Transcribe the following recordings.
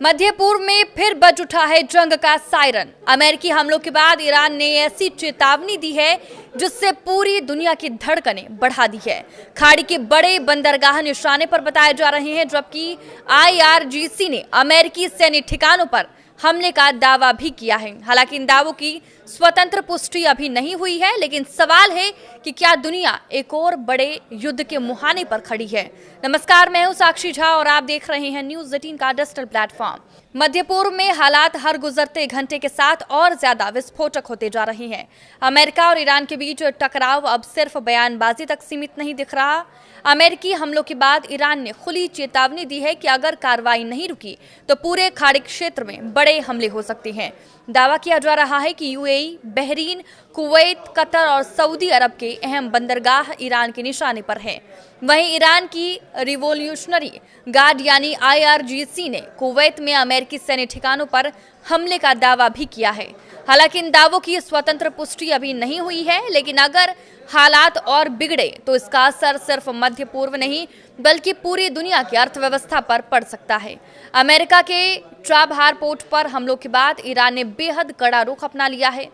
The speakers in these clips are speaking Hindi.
मध्य पूर्व में फिर बज उठा है जंग का सायरन। अमेरिकी हमलों के बाद ईरान ने ऐसी चेतावनी दी है जिससे पूरी दुनिया की धड़कनें बढ़ा दी है। खाड़ी के बड़े बंदरगाह निशाने पर बताए जा रहे हैं, जबकि IRGC ने अमेरिकी सैन्य ठिकानों पर हमले का दावा भी किया है। हालांकि इन दावों की स्वतंत्र पुष्टि अभी नहीं हुई है, लेकिन सवाल है कि क्या दुनिया एक और बड़े युद्ध के मुहाने पर खड़ी है। नमस्कार, मैं हूं साक्षी झा और आप देख रहे हैं न्यूज़ 18 का डिजिटल प्लेटफॉर्म। मध्य पूर्व में हालात हर गुजरते घंटे के साथ और ज्यादा विस्फोटक होते जा रहे हैं। अमेरिका और ईरान के बीच टकराव अब सिर्फ बयानबाजी तक सीमित नहीं दिख रहा। अमेरिकी हमलों के बाद ईरान ने खुली चेतावनी दी है कि अगर कार्रवाई नहीं रुकी तो पूरे खाड़ी क्षेत्र में बड़े हमले हो सकते हैं। दावा किया जा रहा है कि UAE, बहरीन, कुवैत, कतर और सऊदी अरब के अहम बंदरगाह ईरान के निशाने पर हैं। वहीं ईरान की रिवॉल्यूशनरी गार्ड यानी IRGC ने कुवैत में अमेरिकी सैन्य ठिकानों पर हमले का दावा भी किया है। हालांकि इन दावों की स्वतंत्र पुष्टि अभी नहीं हुई है, लेकिन अगर हालात और बिगड़े तो इसका असर सिर्फ मध्य पूर्व नहीं बल्कि पूरी दुनिया की अर्थव्यवस्था पर पड़ सकता है। अमेरिका के चाबहार पोर्ट पर हमलों के बाद ईरान ने बेहद कड़ा रुख अपना लिया है।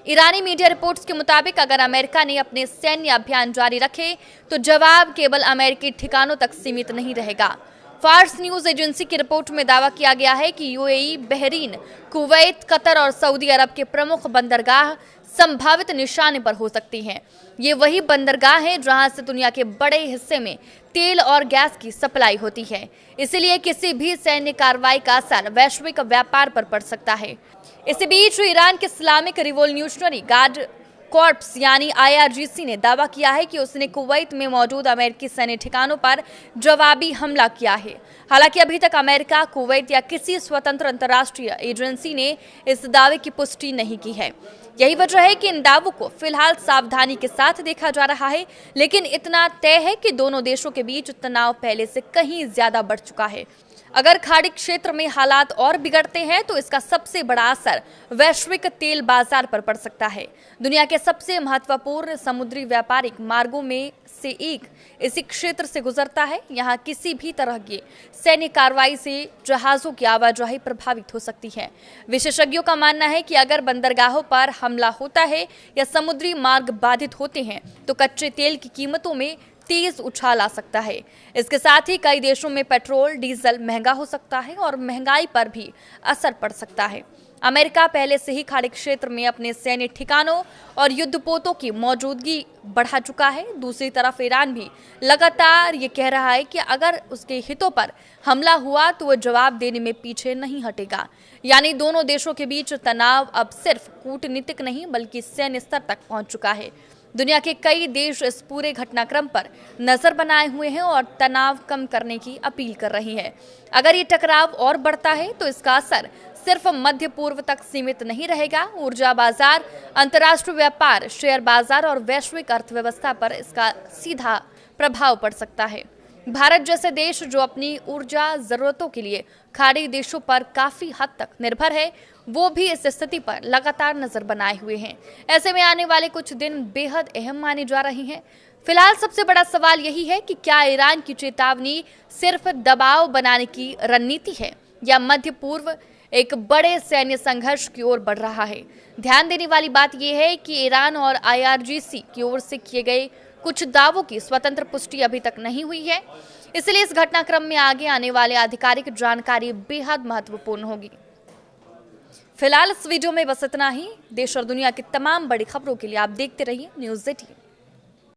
ईरानी मीडिया रिपोर्ट्स के मुताबिक अगर अमेरिका ने अपने सैन्य अभियान जारी रखे तो जवाब केवल अमेरिकी ठिकानों तक सीमित नहीं रहेगा। फार्स न्यूज एजेंसी की रिपोर्ट में दावा किया गया है कि UAE, बहरीन, कुवैत, कतर और सऊदी अरब के प्रमुख बंदरगाह संभावित निशाने पर हो सकती हैं। ये वही बंदरगाह हैं जहां से दुनिया के बड़े हिस्से में तेल और गैस की सप्लाई होती है। इसलिए किसी भी सैन्य कार्रवाई का असर वैश्विक व्यापार पर पड़ सकता है। इसी बीच ईरान के इस्लामिक रिवॉल्यूशनरी गार्ड कॉर्प्स यानी IRGC ने दावा किया है कि उसने कुवैत में मौजूद अमेरिकी सैन्य ठिकानों पर जवाबी हमला किया है। हालांकि अभी तक अमेरिका, कुवैत या किसी स्वतंत्र अंतर्राष्ट्रीय एजेंसी ने इस दावे की पुष्टि नहीं की है। यही वजह है कि इन दावों को फिलहाल सावधानी के साथ देखा जा रहा है, लेकिन इतना तय है कि दोनों देशों के बीच तनाव पहले से कहीं ज्यादा बढ़ चुका है। अगर खाड़ी क्षेत्र में हालात और बिगड़ते हैं तो इसका सबसे बड़ा असर वैश्विक तेल बाजार पर पड़ सकता है। दुनिया के सबसे महत्वपूर्ण समुद्री व्यापारिक मार्गों में से एक इसी क्षेत्र से गुजरता है। यहाँ किसी भी तरह की सैन्य कार्रवाई से जहाजों की आवाजाही प्रभावित हो सकती है। विशेषज्ञों का मानना है कि अगर बंदरगाहों पर हमला होता है या समुद्री मार्ग बाधित होते हैं तो कच्चे तेल की कीमतों में तेज उछाल आ सकता है। इसके साथ ही कई देशों में पेट्रोल, डीजल महंगा हो सकता है और महंगाई पर भी असर पड़ सकता है। अमेरिका पहले से ही खाड़ी क्षेत्र में अपने सैन्य ठिकानों और युद्धपोतों की मौजूदगी बढ़ा चुका है। दूसरी तरफ ईरान भी लगातार ये कह रहा है कि अगर उसके हितों पर हमला हुआ तो वो जवाब देने में पीछे नहीं हटेगा। यानी दोनों देशों के बीच तनाव अब सिर्फ कूटनीतिक नहीं बल्कि सैन्य स्तर तक पहुंच चुका है। दुनिया के कई देश इस पूरे घटनाक्रम पर नजर बनाए हुए हैं और तनाव कम करने की अपील कर रही हैं। अगर ये टकराव और बढ़ता है तो इसका असर सिर्फ मध्य पूर्व तक सीमित नहीं रहेगा। ऊर्जा बाजार, अंतर्राष्ट्रीय व्यापार, शेयर बाजार और वैश्विक अर्थव्यवस्था पर इसका सीधा प्रभाव पड़ सकता है। भारत जैसे देश जो अपनी ऊर्जा जरूरतों के लिए खाड़ी देशों पर काफी हद तक निर्भर है, वो भी इस स्थिति पर लगातार नजर बनाए हुए हैं। ऐसे में आने वाले कुछ दिन बेहद अहम माने जा रहे हैं। फिलहाल सबसे बड़ा सवाल यही है कि क्या ईरान की चेतावनी सिर्फ दबाव बनाने की रणनीति है या मध्य पूर्व एक बड़े सैन्य संघर्ष की ओर बढ़ रहा है। ध्यान देने वाली बात यह है कि ईरान और IRGC की ओर से किए गए कुछ दावों की स्वतंत्र पुष्टि अभी तक नहीं हुई है। इसलिए इस घटनाक्रम में आगे आने वाले आधिकारिक जानकारी बेहद महत्वपूर्ण होगी। फिलहाल इस वीडियो में बस इतना ही। देश और दुनिया की तमाम बड़ी खबरों के लिए आप देखते रहिए न्यूज़ 18।